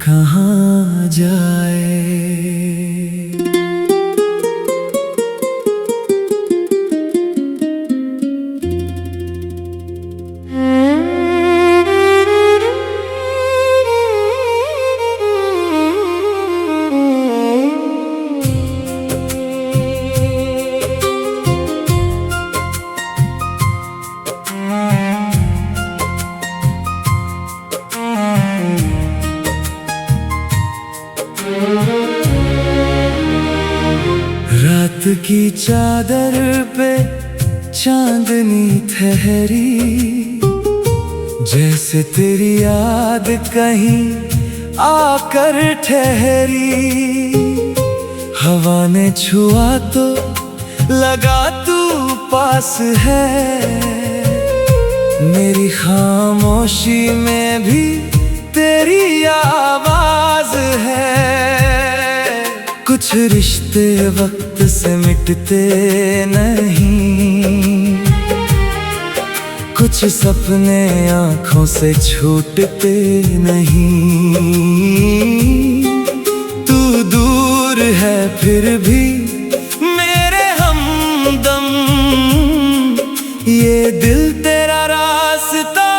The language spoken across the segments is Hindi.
कहाँ जाए। रात की चादर पे चांदनी ठहरी, जैसे तेरी याद कहीं आकर ठहरी। हवा ने छुआ तो लगा तू पास है, मेरी खामोशी में भी तेरी आवाज है। कुछ रिश्ते वक्त से मिटते नहीं, कुछ सपने आँखों से छूटते नहीं। तू दूर है फिर भी मेरे हमदम, ये दिल तेरा रास्ता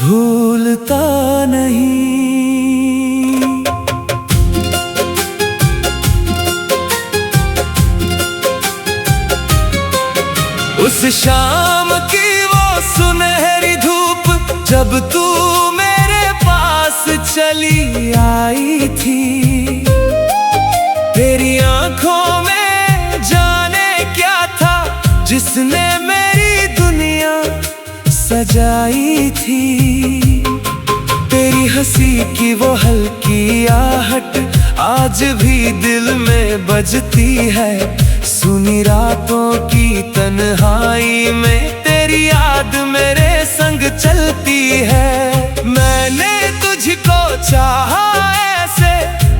भूलता नहीं। उस शाम की वो सुनहरी धूप, जब तू मेरे पास चली आई थी। तेरी आंखों में जाने क्या था, जिसने मेरी दुनिया सजाई थी। तेरी हंसी की वो हल्की आहट आज भी दिल में बजती है। सुनी रातों की तन्हाई में तेरी याद मेरे संग चलती है। मैंने तुझको चाहा ऐसे,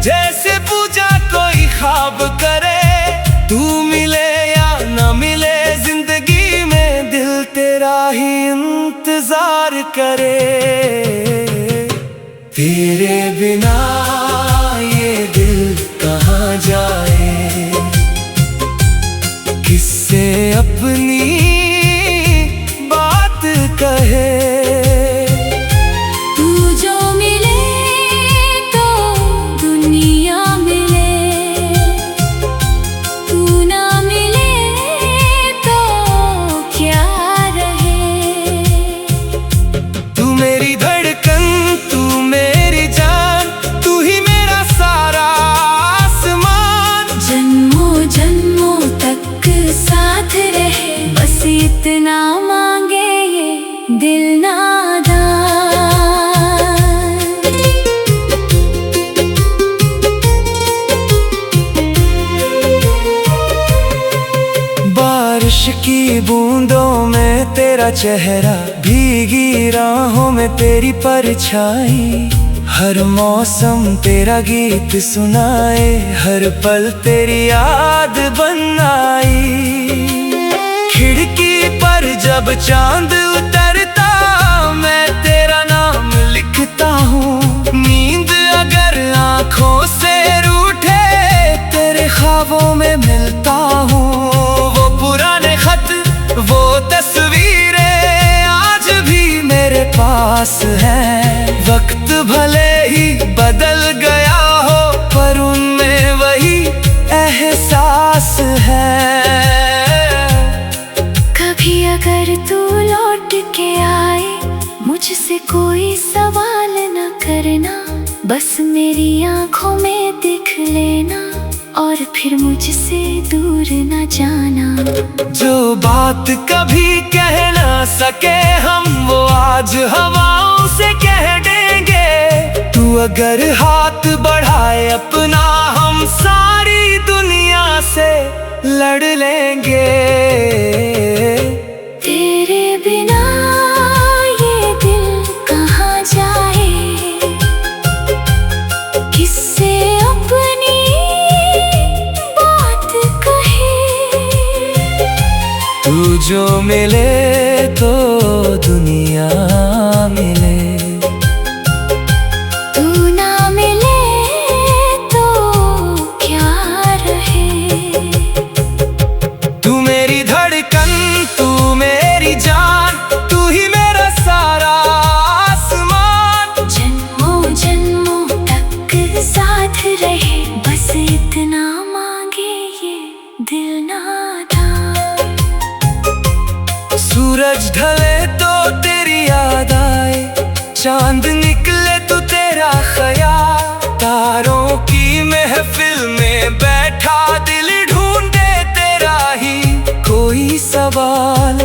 जैसे पूजा कोई ख्वाब करे। तू मिले या न मिले जिंदगी में, दिल तेरा ही इंतजार करे। तेरे बिना ये दिल कहाँ जाए, किससे अपनी बात कहे। तू जो मिले तो दुनिया मिले, तू ना मिले तो क्या रहे। तू मेरी धड़कन, तू मेरी जान, तू ही मेरा सारा आसमान। जन्मों जन्मों तक साथ रहे, बस इतना मांगे ये दिल नादान। बारिश की बूंदों में तेरा चेहरा, भीगी राहों में तेरी परछाई। हर मौसम तेरा गीत सुनाए, हर पल तेरी याद बनाई। खिड़की पर जब चांद उतरता, मैं तेरा नाम लिखता हूँ। नींद अगर आँखों से रूठे, तेरे ख्वाबों में मिलता हूँ। वो पुराने खत, वो तस्वीरें आज भी मेरे पास हैं। वक्त भले ही बदल गया हो, पर उनमें वही एहसास है। कभी अगर तू लौट के आए, मुझसे कोई सवाल न करना। बस मेरी आंखों में दिख लेना, और फिर मुझसे दूर न जाना। जो बात कभी कह ना सके हम, वो आज हवाओं से कह देंगे। तू अगर हाथ बढ़ाए अपना, हम सारी दुनिया से लड़ लेंगे। तेरे बिना ये दिल कहाँ जाए, किससे अपनी बात कहे। तू जो मिले तो दुनिया मिले, तू ना मिले सूरज ढले तो तेरी याद आए, चांद निकले तो तेरा ख्याल, तारों की महफिल में बैठा दिल ढूंढे तेरा ही कोई सवाल।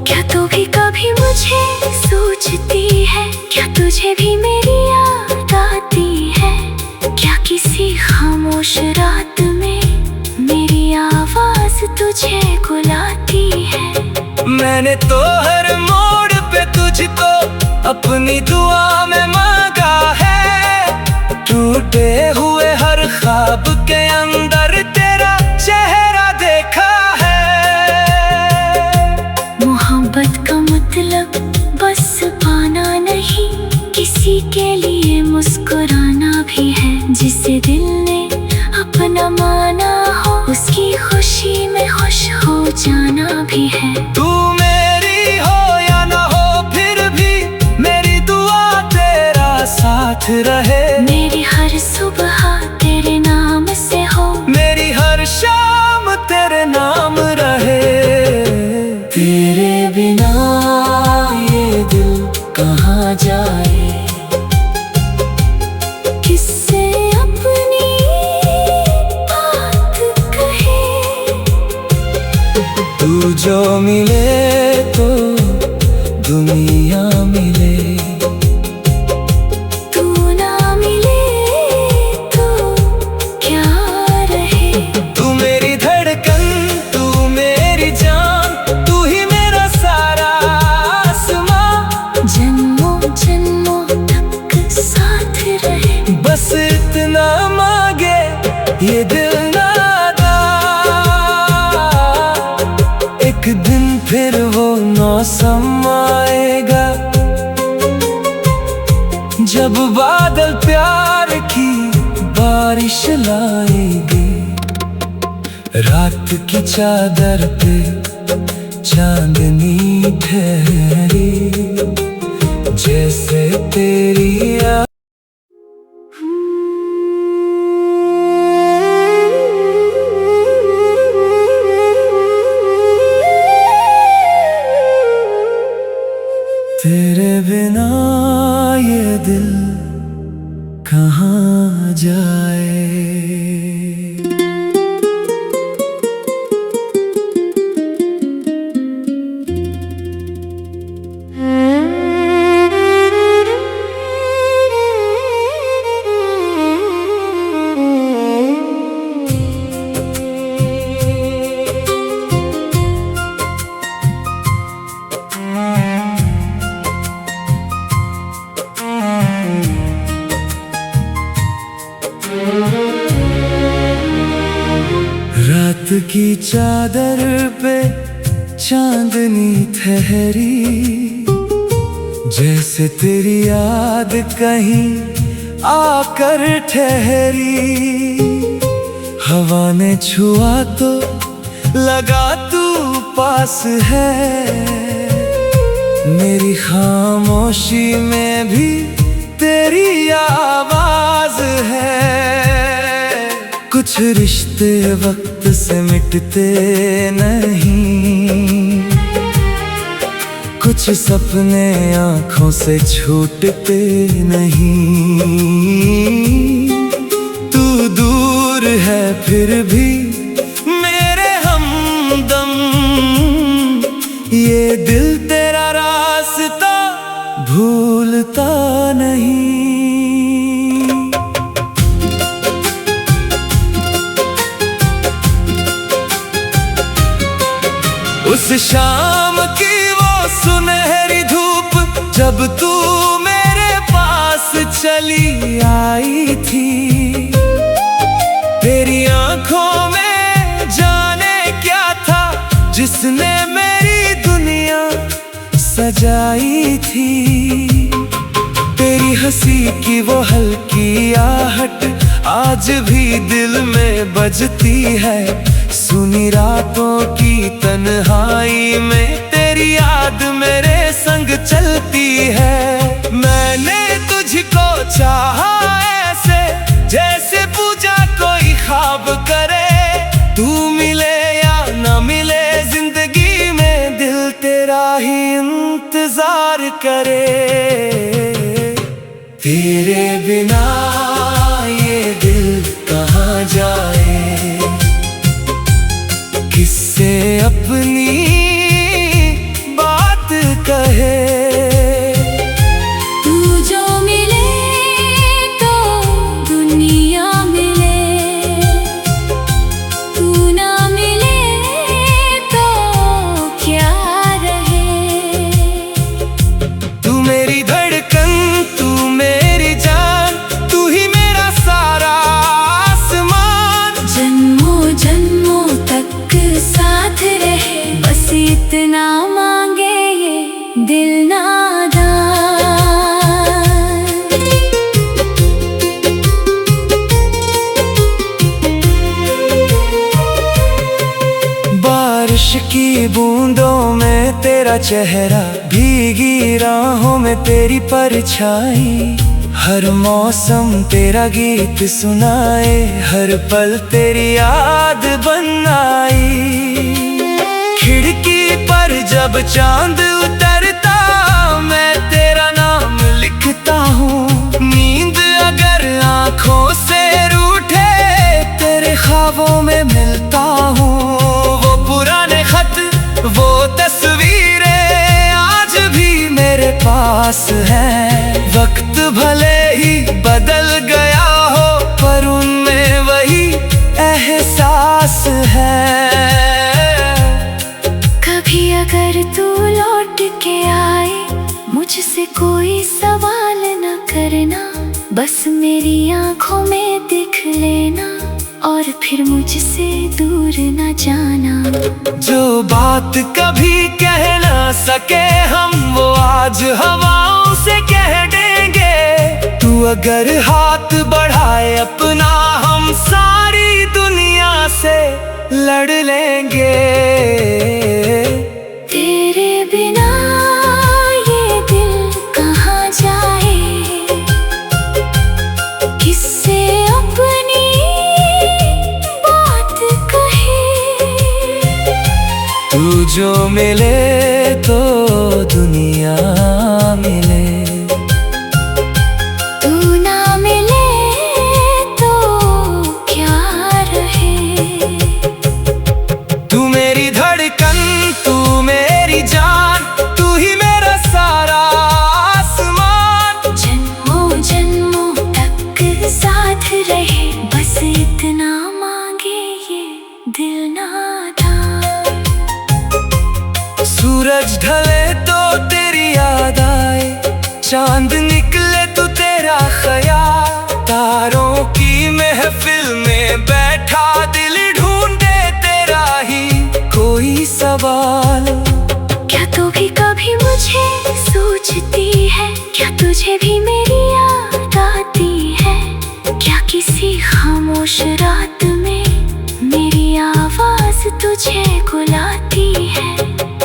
क्या तू भी कभी मुझे सोचती है, क्या तुझे भी मेरी याद आती है, क्या किसी खामोश रात में मेरी आवाज तुझे बुलाती है। मैंने तो हर मोड़ पे तुझको अपनी दुआ में मांगा है, टूटे हुए हर ख्वाब के अंदर तेरा चेहरा देखा है। मोहब्बत का मतलब बस पाना नहीं, किसी के लिए मुस्कुराना भी है। जिसे दिल ने अपना माना हो, उसकी खुशी में खुश हो जाना भी है। तू मेरी हो या ना हो, फिर भी मेरी दुआ तेरा साथ रहे। मेरी हर सुबह तेरे नाम से हो, मेरी हर शाम तेरे नाम रहे। तेरे बिना ये दिल कहाँ जाए, किससे अपनी बात कहे। तू जो मिले तो दुनिया मिले, तू ना मिले तो क्या रहे। तू मेरी धड़कन, तू मेरी जान, तू ही मेरा सारा आसमां। जन्मों जन्मों तक साथ रहे, बस इतना मांगे ये दिल नादा। एक दिन फिर वो मौसम आएगा, जब बादल प्यार की बारिश लाएगी। रात की चादर पे चांदनी ठहरी, जैसे तेरी याद। तेरे बिना ये दिल कहाँ जाए। रात की चादर पे चांदनी ठहरी, जैसे तेरी याद कहीं आकर ठहरी। हवा ने छुआ तो लगा तू पास है, मेरी खामोशी में भी तेरी आवाज है। कुछ रिश्ते वक्त से मिटते नहीं, कुछ सपने आँखों से छूटते नहीं। तू दूर है फिर भी मेरे हमदम, ये दिल तेरा रास्ता भूलता नहीं। उस शाम की वो सुनहरी धूप, जब तू मेरे पास चली आई थी। तेरी आंखों में जाने क्या था, जिसने मेरी दुनिया सजाई थी। तेरी हंसी की वो हल्की आहट आज भी दिल में बजती है। सुनी रातों की तन्हाई में तेरी याद मेरे संग चलती है। मैंने तुझको चाहा ऐसे, जैसे पूजा कोई ख्वाब करे। तू मिले या ना मिले, जिंदगी में दिल तेरा तेरे बिना ये दिल कहाँ जाए, किससे अपनी बात कहे। तू जो मिले तो दुनिया मिले, तू ना मिले तो क्या रहे। तू मेरी धड़कन, तू मेरी जान, तू ही मेरा सारा आसमान। जन्मों जन्मों तक साथ रहे, बस इतना मांगे ये दिल नादान। बारिश की बूंदों में तेरा चेहरा, भीगी राहों में तेरी परछाई। हर मौसम तेरा गीत सुनाए, हर पल तेरी याद बन आई। खिड़की पर जब चांद उतरता, मैं तेरा नाम लिखता हूँ। नींद अगर आँखों से रूठे, तेरे ख्वाबों में मिलता हूँ। वो पुराने खत, वो तस्वीरें आज भी मेरे पास हैं। वक्त भले ही बदल गया हो, पर उनमें वही एहसास है। कभी अगर तू लौट के आए, मुझसे कोई सवाल न करना, बस मेरी आंखों में दिख लेना, और फिर मुझसे दूर न जाना। जो बात कभी कह ना सके हम, वो आज हवाओं से कह देंगे। तू अगर हाथ बढ़ाए अपना, हम सारी दुनिया से लड़ लेंगे। तेरे बिना ये दिल कहाँ जाए, किससे अपनी बात कहे। तू जो मिले तो दुनिया मिले, तू ना मिले तो क्या रहे। तू मेरी धड़कन, तू मेरी जान, तू ही मेरा सारा आसमान। जन्मों जन्मों तक साथ रहे, बस इतना मांगे ये दिल नादान। सूरज ढले तो तेरी याद आए, चांद निकले तो तेरा ख्याल। तारों की महफिल में बैठा दिल ढूंढे तेरा ही कोई सवाल। क्या तू भी कभी मुझे सोचती है, क्या तुझे भी मेरी याद आती है। क्या किसी खामोश रात में मेरी आवाज तुझे बुलाती है।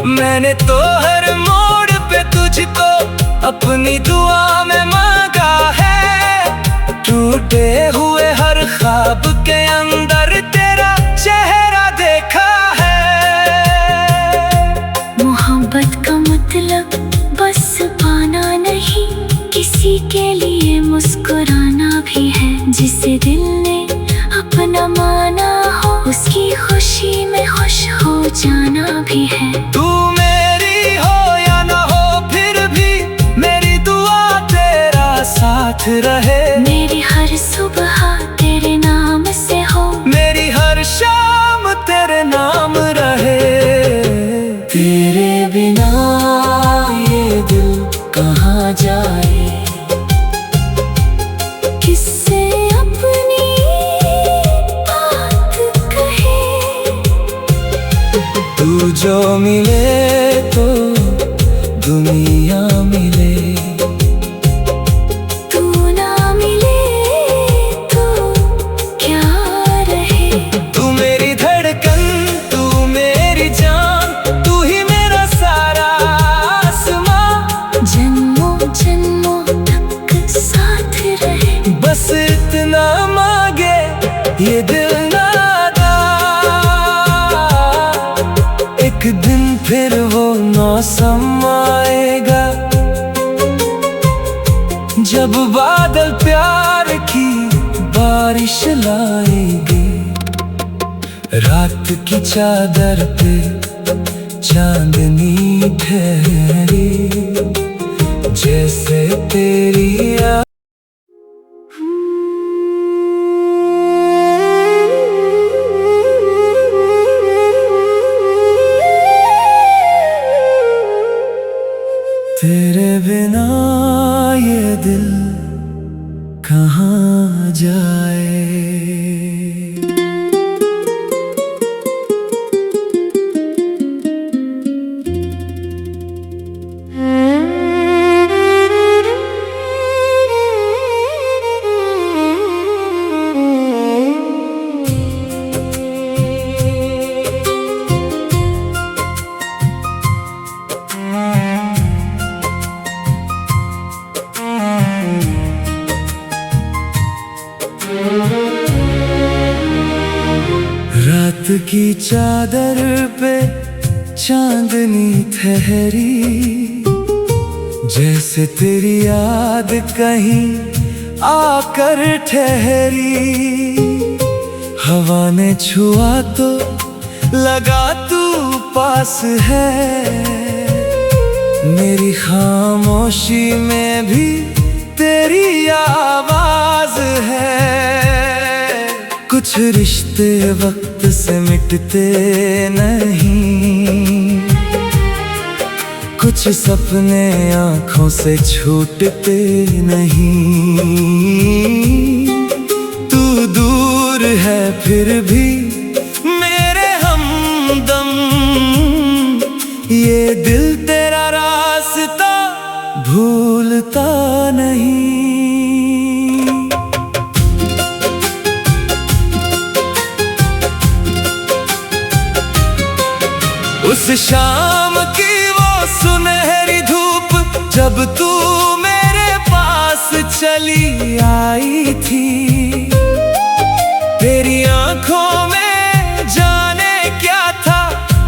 मैंने तो हर मोड़ पे तुझको अपनी दुआ में मांगा है। टूटे हुए हर ख्वाब के अंदर तेरा चेहरा देखा है। मोहब्बत का मतलब बस पाना नहीं, किसी के लिए मुस्कुराना भी है। जिसे दिल ने अपना माना हो, उसकी खुशी में खुश हो जाना भी है। तू मेरी हो या ना हो, फिर भी मेरी दुआ तेरा साथ रहे। मेरी हर सुबह तेरे नाम से हो, मेरी हर शाम तेरे नाम रहे। तेरे बिना ये दिल कहाँ जाए, किससे अपनी बात कहे। तू जो मिले तो दुनिया मिले, तू ना मिले तो क्या रहे। तू मेरी धड़कन, तू मेरी जान, तू ही मेरा सारा आसमां। जन्मों जन्मों तक साथ रहे, बस इतना मांगे ये दिल नादा। एक दिन फिर वो मौसम आएगा, जब बारिश लाएगी। रात की चादर पे चांदनी ठहरी, जैसे तेरी तेरे बिना ये दिल कहाँ जाए। रात की चादर पे चांदनी ठहरी, जैसे तेरी याद कहीं आकर ठहरी। हवा ने छुआ तो लगा तू पास है, मेरी खामोशी में भी तेरी आवाज है। कुछ रिश्ते वक्त से मिटते नहीं, कुछ सपने आँखों से छूटते नहीं। तू दूर है फिर भी मेरे हमदम, ये दिल तेरा रास्ता भूलता नहीं। उस शाम की वो सुनहरी धूप, जब तू मेरे पास चली आई थी। तेरी आंखों में जाने क्या था,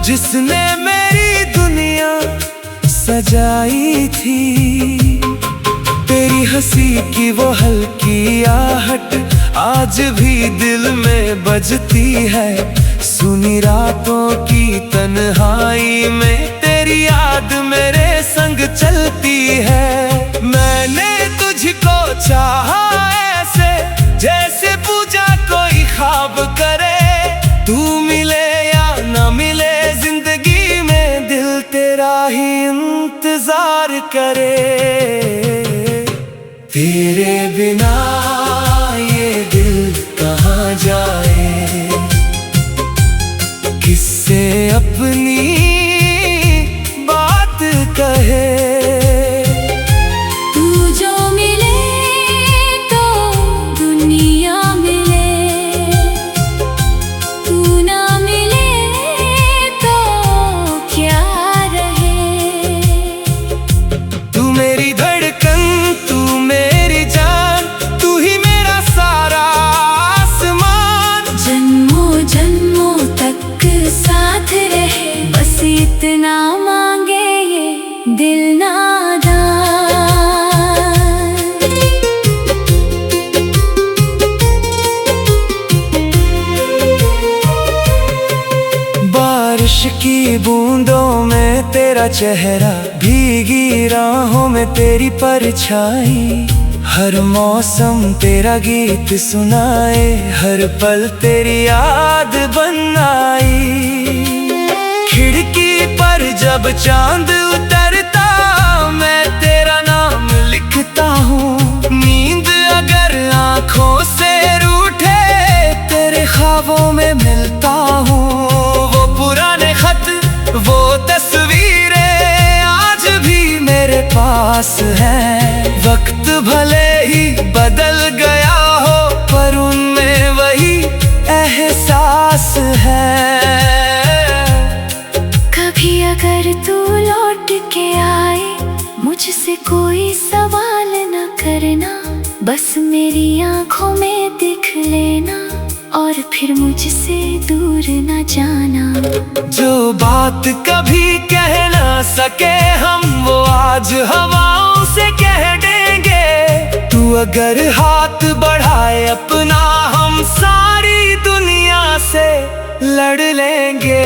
जिसने मेरी दुनिया सजाई थी। तेरी हंसी की वो हल्की आहट आज भी दिल में बजती है। सुनी रातों की तन्हाई में तेरी याद मेरे संग चलती है। मैंने तुझको चाहा ऐसे, जैसे पूजा कोई ख्वाब करे। तू मिले या ना मिले जिंदगी में, दिल तेरा ही इंतजार करे। तेरे बिना ये दिल कहाँ जाए, किससे अपनी बात कहे। तू जो मिले तो दुनिया मिले, तू ना मिले तो क्या रहे। तू मेरी धड़कन, तू मेरी जान, तू ही मेरा सारा आसमान। जन्मों जन्मों तक साथ रहे, बस इतना मांगे ये दिल नादान। बारिश की बूंदों में तेरा चेहरा, भीगी राहों में तेरी परछाई। हर मौसम तेरा गीत सुनाए, हर पल तेरी याद बन आई। खिड़की पर जब चांद उतरता, मैं तेरा नाम लिखता हूँ। नींद अगर आँखों से रूठे, तेरे ख्वाबों में मिलता हूँ। वो पुराने खत, वो तस्वीरें आज भी मेरे पास हैं। वक्त भले ही बदल गया हो, पर उनमें वही एहसास है। कभी अगर तू लौट के आए, मुझसे कोई सवाल न करना। बस मेरी आंखों में दिख लेना, और फिर मुझसे दूर न जाना। जो बात कभी कह ना सके हम, वो आज हवाओं से कह देंगे। तू अगर हाथ बढ़ाए अपना हम सारी दुनिया से लड़ लेंगे।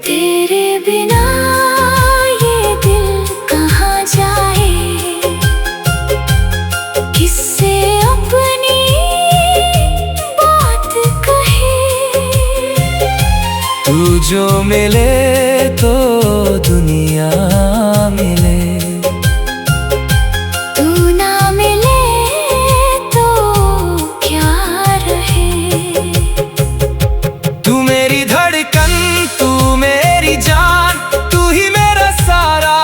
तेरे बिना ये दिल कहाँ जाए, किससे अपनी बात कहे। तू जो मिले तो दुनिया मिले, तू ना मिले तो क्या रहे। तू मेरी धड़कन, तू मेरी जान, तू ही मेरा सारा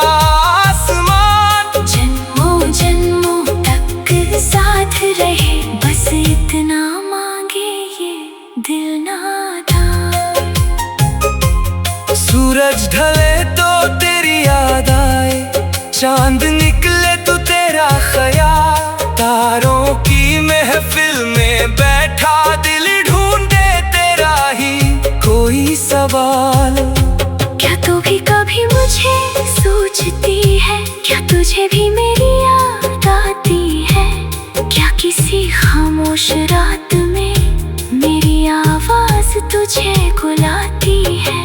आसमान। जन्मों जन्मों तक साथ रहे, बस इतना मांगे ये दिल नादान। सूरज ढले तो तेरी याद आए, चांद निकले तो तेरा ख्याल। तारों की महफिल में बैठा दिल ढूंढे तेरा ही कोई सवाल। क्या तू भी कभी मुझे सोचती है, क्या तुझे भी मेरी याद आती है। क्या किसी खामोश रात में मेरी आवाज तुझे बुलाती है।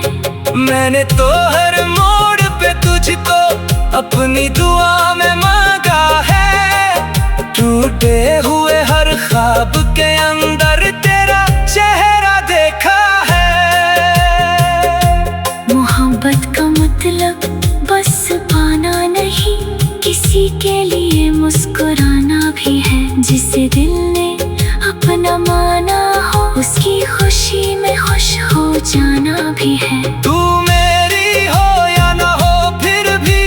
मैंने तो हर मोड़ पे तुझको अपनी दुआ में मांगा है। टूटे हुए हर ख्वाब के अंदर तेरा चेहरा देखा है। मोहब्बत का मतलब बस पाना नहीं, किसी के लिए मुस्कुराना भी है। जिसे दिल ने अपना माना हो, उसकी खुशी में खुश हो जाना भी है। तू मेरी हो या ना हो, फिर भी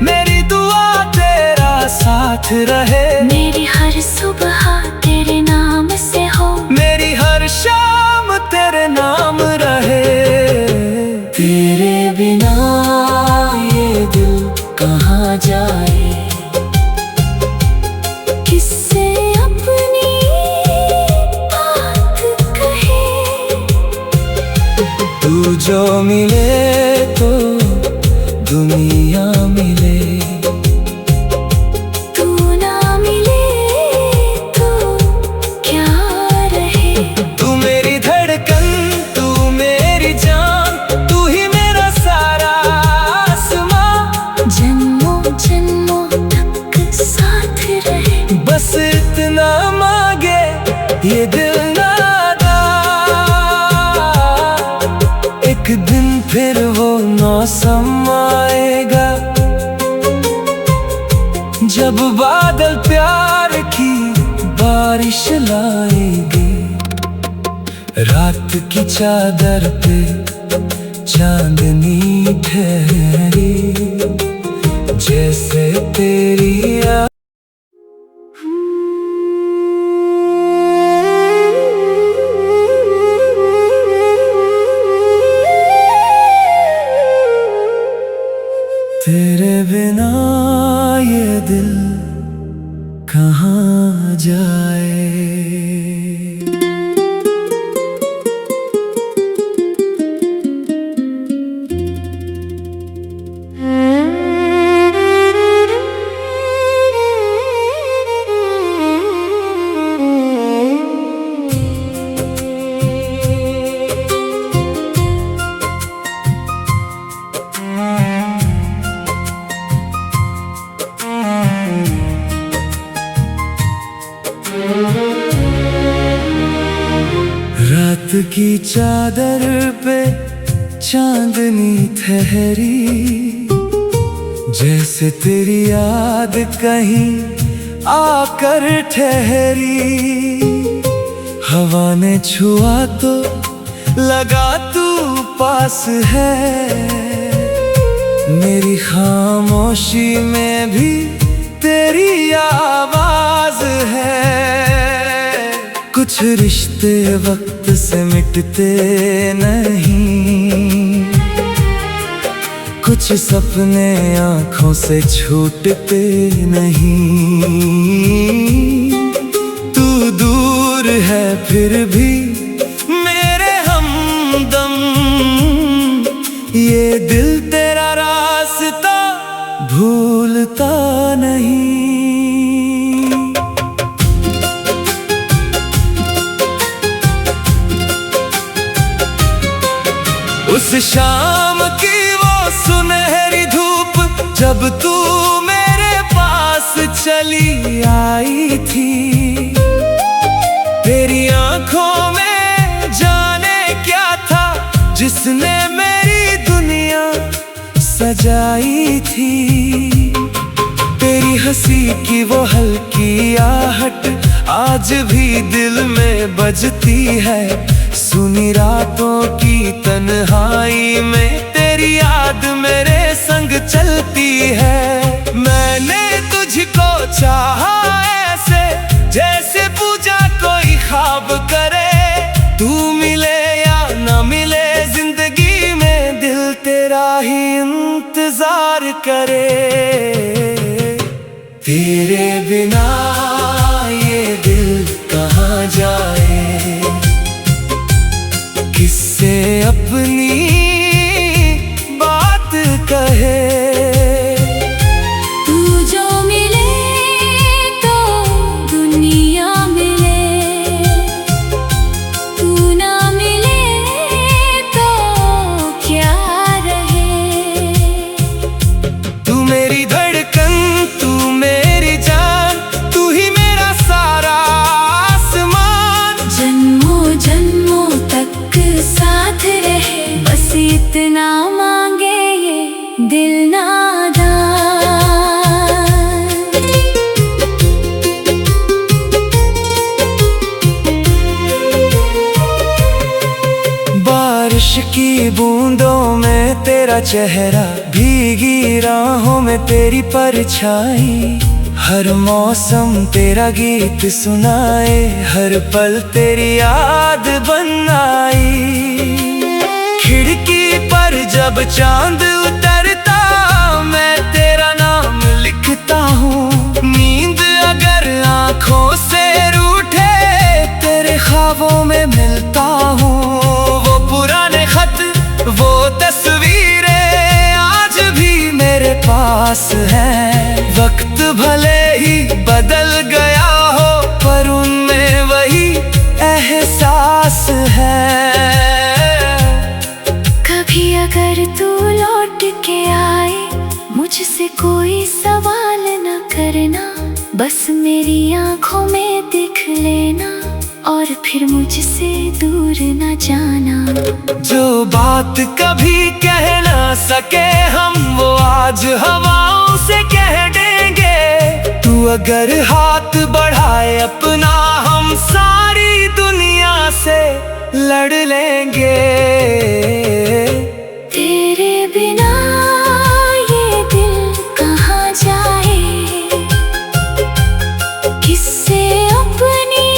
मेरी दुआ तेरा साथ रहे। मेरी हर सुबह तेरे नाम से हो, मेरी हर शाम तेरे नाम रहे। तेरे बिना ये दिल कहाँ जाए, किससे अपनी बात कहे। तू जो मिले तो दुनिया मिले, तू ना मिले तो क्या रहे। तू मेरी धड़कन, तू मेरी जान, तू ही मेरा सारा आसमां। जन्मों जन्मों तक साथ रहे, बस इतना मांगे ये दिल नादा। एक दिन फिर वो मौसम आएगा, जब बादल प्यार की बारिश लाएंगे। रात की चादर पे चांदनी ठहरी, जैसे तेरी याद। तेरे बिना ये दिल कहाँ जाए। रात की चादर पे चांदनी ठहरी, जैसे तेरी याद कहीं आकर ठहरी। हवा ने छुआ तो लगा तू पास है, मेरी खामोशी में भी तेरी आवाज है। कुछ रिश्ते वक्त से मिटते नहीं, कुछ सपने आँखों से छूटते नहीं। तू दूर है फिर भी मेरे हमदम, ये दिल तेरा रास्ता भूलता नहीं। शाम की वो सुनहरी धूप जब तू मेरे पास चली आई थी, तेरी आंखों में जाने क्या था जिसने मेरी दुनिया सजाई थी। तेरी हंसी की वो हल्की आहट आज भी दिल में बजती है, सुनी रातों की तन्हाई में तेरी याद मेरे संग चलती है। मैंने तुझको चाहा ऐसे जैसे पूजा कोई ख्वाब करे, तू मिले या ना मिले जिंदगी में दिल तेरा ही इंतजार करे। तेरे बिना ये दिल कहाँ जाए, किससे अपनी बात कहे। तू जो मिले तो दुनिया मिले, तू ना मिले तो क्या रहे। तू मेरी धड़कन, तू मेरी जान, तू ही मेरा सारा आसमान। जन्मों जन्मों तक साथ रहे, बस इतना मांगे ये दिल नादान। बारिश की बूंदों में तेरा चेहरा, भीगी राहों में तेरी परछाई, हर मौसम तेरा गीत सुनाए, हर पल तेरी याद बन आई। खिड़की पर जब चांद उतरता मैं तेरा नाम लिखता हूँ, नींद अगर आंखों से रूठे तेरे ख्वाबों में मिलता हूँ। वो पुराने खत, वो तस्वीरें आज भी मेरे पास हैं, वक्त भले ही बदल गया हो पर उनमें वही एहसास है। कभी अगर तू लौट के आए मुझसे कोई सवाल न करना, बस मेरी आंखों में दिख लेना और फिर मुझसे दूर न जाना। जो बात कभी कह ना सके हम वो आज हवाओं से कह देंगे। तू अगर हाथ बढ़ाए अपना हम सारी दुनिया से लड़ लेंगे। तेरे बिना ये दिल कहाँ जाए, किससे अपनी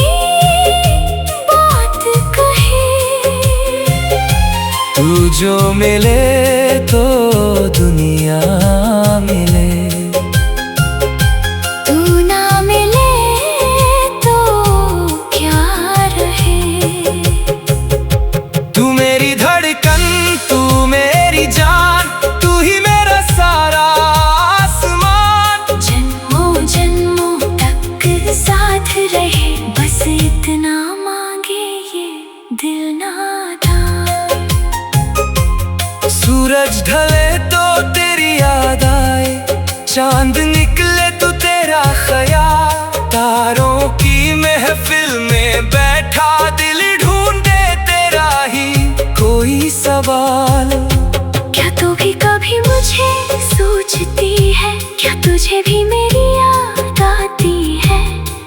बात कहे। तू जो मिले तो दुनिया मिले, तू ना मिले तो क्या रहे। तू मेरी धड़कन, तू मेरी जान, तू ही मेरा सारा आसमान। जन्मों जन्मों तक साथ रहे, बस इतना मांगे ये दिल नादान। सूरज ढले तो तेरी याद आए, चांद निकले तो तेरा ख्याल, तारों की महफिल में बैठा दिल ढूंढे तेरा ही कोई सवाल। क्या तू भी कभी मुझे सोचती है, क्या तुझे भी मेरी याद आती है,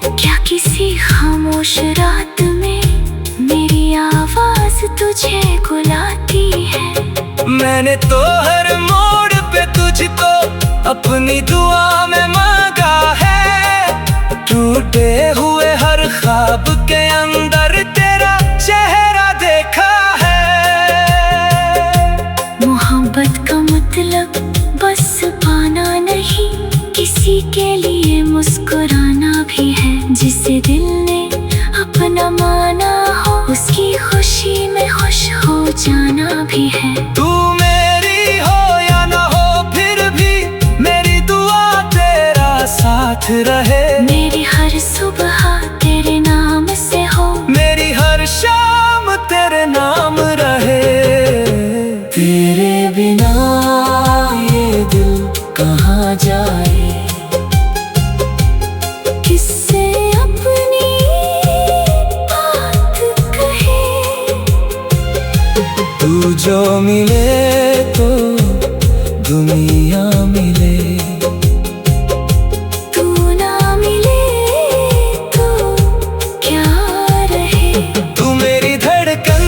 क्या किसी खामोश रात में मेरी आवाज तुझे बुलाती है। मैंने तो हर मोड़ पे तुझको अपनी दुआ में मांगा है, टूटे हुए हर ख्वाब के अंदर तेरा चेहरा देखा है। मोहब्बत का मतलब बस पाना नहीं, किसी के लिए मुस्कुराना भी है। जिसे दिल ने अपना माना हो उसकी खुशी में खुश हो जाना भी है। तू मेरी हो या ना हो फिर भी मेरी दुआ तेरा साथ रहे। मेरी हर सुबह तेरे नाम से हो, मेरी हर शाम तेरे नाम रहे। जो मिले तो दुनिया मिले, तू ना मिले तो क्या रहे। तू मेरी धड़कन,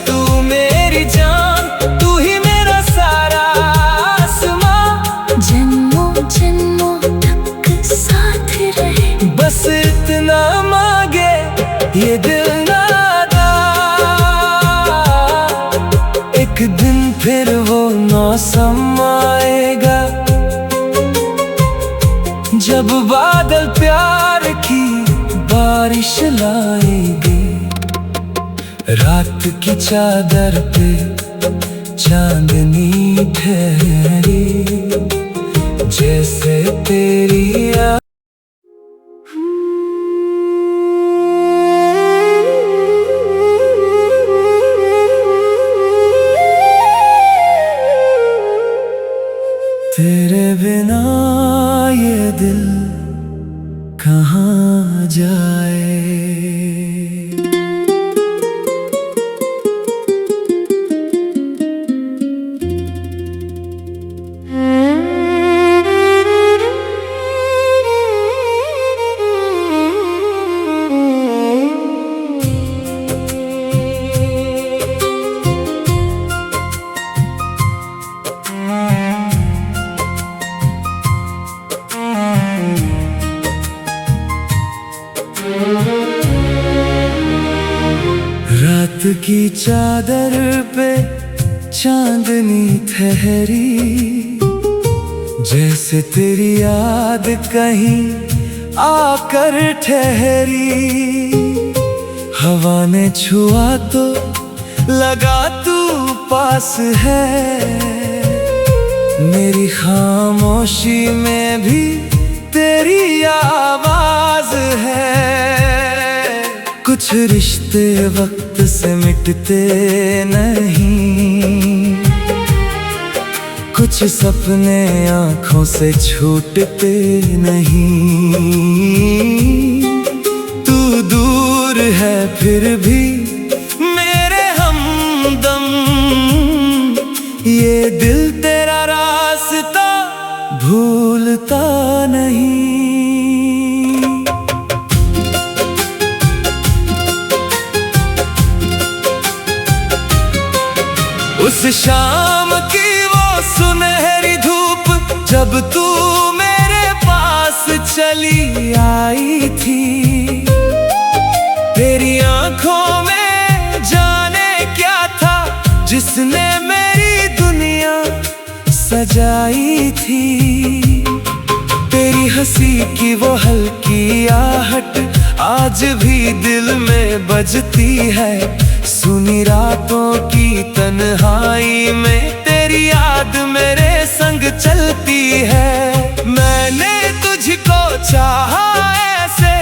तू मेरी जान, तू ही मेरा सारा आसमां। जन्मों जन्मों तक साथ रहे, बस इतना मांगे ये दिल नादा। एक दिन फिर वो मौसम आएगा जब बादल प्यार की बारिश लाएंगे। रात की चादर पे चांदनी ठहरी, जैसे तेरी तेरे बिना ये दिल कहाँ जाए। रात की चादर पे चांदनी ठहरी, जैसे तेरी याद कहीं आकर ठहरी। हवा ने छुआ तो लगा तू पास है, मेरी खामोशी में भी तेरी आवाज है। कुछ रिश्ते वक्त से मिटते नहीं, कुछ सपने आंखों से छूटते नहीं। तू दूर है फिर भी मेरे हमदम, ये दिल तेरा रास्ता भूलता नहीं। उस शाम की वो सुनहरी धूप जब तू मेरे पास चली आई थी, तेरी आंखों में जाने क्या था जिसने मेरी दुनिया सजाई थी। तेरी हंसी की वो हल्की आहट आज भी दिल में बजती है। सुनी रातों की तन्हाई में तेरी याद मेरे संग चलती है। मैंने तुझको चाहा ऐसे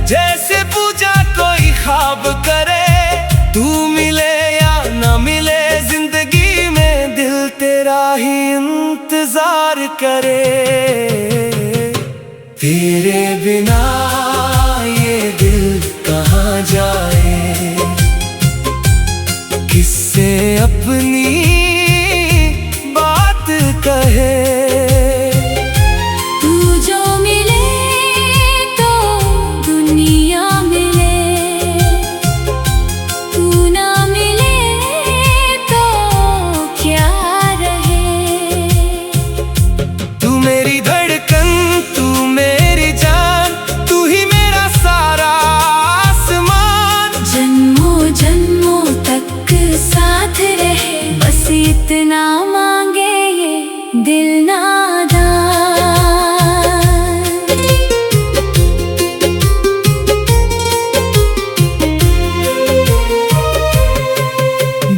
जैसे पूजा कोई ख्वाब करे, तू मिले या ना मिले जिंदगी में दिल तेरा ही इंतजार करे। तेरे बिना ये दिल कहाँ जाए, किससे अपनी बात कहे। तू जो मिले तो दुनिया मिले, तू ना मिले तो क्या रहे। तू मेरी धड़कन, तू मेरी जान, तू ही मेरा सारा आसमान। जन्मों जन्मों तक साथ रहे, बस इतना मांगे ये दिल नादान।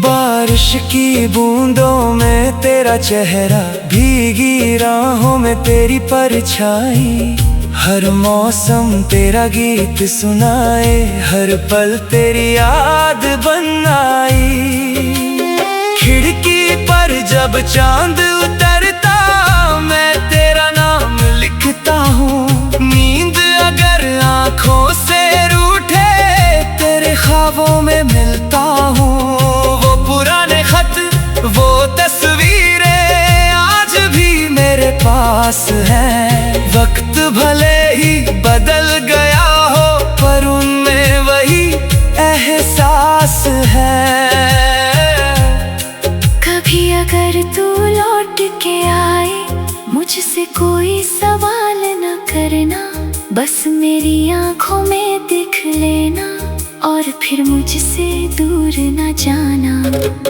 बारिश की बूंदों में तेरा चेहरा, भीगी राहों में तेरी परछाई। हर मौसम तेरा गीत सुनाए, हर पल तेरी याद बनाई। खिड़की पर जब चांद उतरता मैं तेरा नाम लिखता हूँ। नींद अगर आँखों से रूठे तेरे ख्वाबों में मिलता हूँ। वो पुराने खत, वो बस मेरी आंखों में दिख लेना और फिर मुझसे दूर न जाना।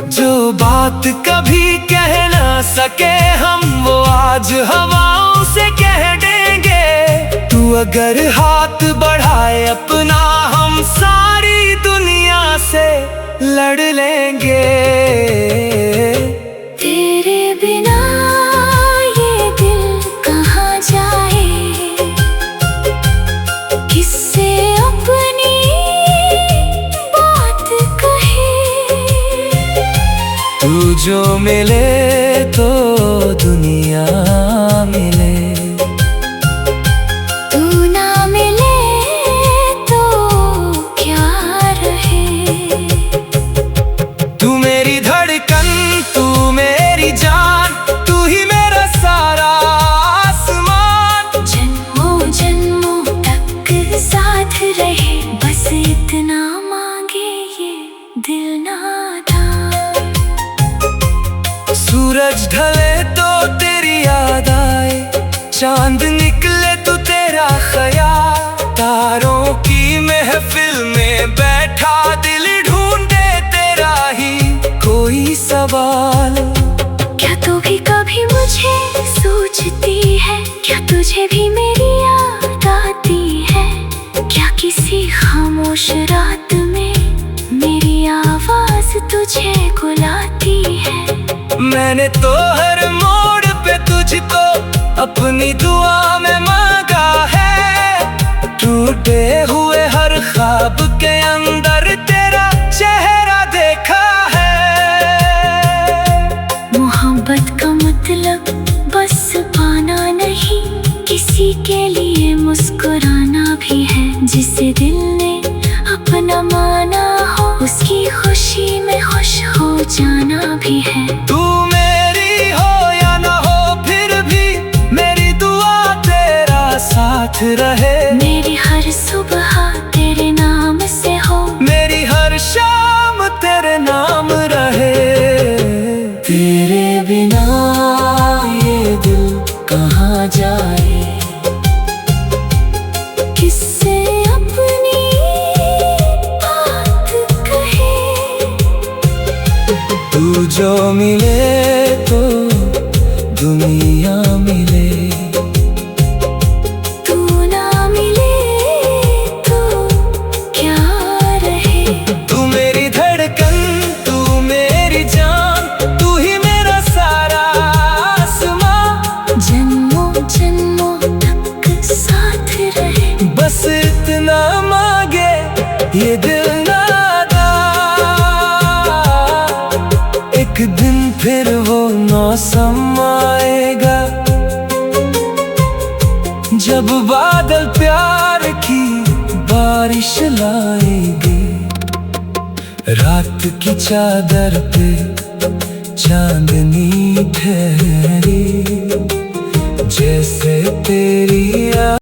जो बात कभी कह ना सके हम वो आज हवाओं से कह देंगे। तू अगर हाथ बढ़ाए अपना हम सारी दुनिया से लड़ लेंगे। तेरे बिना ये दिल कहाँ जाए, किससे अपनी बात कहे। तू जो मिले तो दुनिया मिले, तू ना मिले तो क्या रहे। तू मेरी धड़कन, तू मेरी जान, तू ही मेरा सारा आसमान। जन्मों जन्मों तक साथ रहे, बस इतना मांगे ये दिल नादान। सूरज ढले तो तेरी याद आए, चांद निकले तो तेरा ख्याल। तारों की महफिल में बैठा दिल ढूंढे तेरा ही कोई सवाल। क्या तू भी कभी मुझे सोचती है, क्या तुझे भी मेरी याद आती है। क्या किसी खामोश रात में मेरी आवाज तुझे बुलाती है। मैंने तो हर मोड़ पे तुझको अपनी दुआ में मांगा है। टूटे हुए हर ख्वाब के अंदर तेरा चेहरा देखा है। मोहब्बत का मतलब बस पाना नहीं, किसी के लिए मुस्कुराना भी है। जिसे दिल ने अपना माना हो, उसकी खुशी में खुश हो जाना भी है। तू मेरी हो या ना हो, फिर भी मेरी दुआ तेरा साथ रहे। मेरी हर सुबह तेरे नाम से हो, मेरी हर शाम तेरे नाम रहे। तेरे बिना ये दिल कहाँ जाए, किससे अपनी बात कहे। तू जो मिले तो दुनिया मिले, तू ना मिले तो क्या रहे। तू मेरी धड़कन, तू मेरी जान, तू ही मेरा सारा आसमां। जन्मों जन्मों तक साथ रहे, बस इतना मांगे ये दिल नादा। एक दिन फिर वो मौसम आएगा, जब बादल प्यार की बारिश लाएंगे। रात की चादर पे चांदनी ठहरी, जैसे तेरी